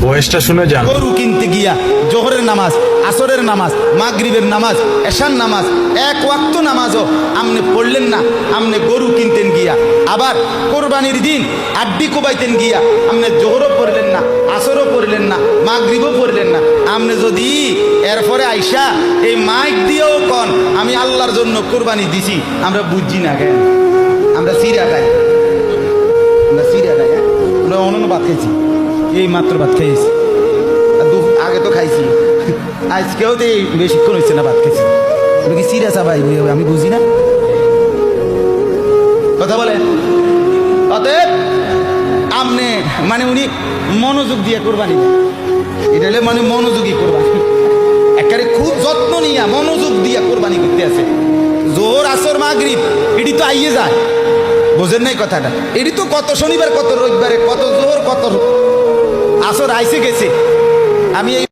বয়সটা শুনে যান। গরু কিনতে গিয়া জোহরের নামাজ, আসরের নামাজ, মাগরিবের নামাজ, এশার নামাজ, এক ওয়াক্ত নামাজও আমনে পড়লেন না, আমনে গরু কিনতেন গিয়া। আবার কোরবানির দিন আড্ডি কোবাইতেন গিয়া আমনে জোহরও পড়লেন না, আসরও পড়লেন না, মাগরিবও পড়লেন না। আমনে যদি এরপরে আইসা এই মাইক দিয়েও কন আমি আল্লাহর জন্য কোরবানি দিছি, আমরা বুঝছি না কেন? আমরা সিরা খাই, আমরা সিরা খাই, আমরা অনন্য ভাত খাইছি, এই মাত্র ভাত খাইছি, আগে তো খাইছি, আজকেও তো বেশিক্ষণ হচ্ছে না ভাত খাইছি। ওটা কি সিরিয়াস ভাই? আমি বুঝি না কথা বলেন। অতএব আমনে মানে উনি মনোযোগ দিয়ে কোরবানি দেন, এটা হলে মানে মনোযোগী কোরবানি, একেবারে খুব যত্ন নিয়ে মনোযোগ দিয়ে কোরবানি করতে আছে। জোহর আসর মাগরিব এটি তো আইয়ে যায়, বোঝেন নাই কথাটা? এটি তো কত শনিবার, কত রবিবারে, কত জোহর, কত আসর আইসে গেছে। আমি এই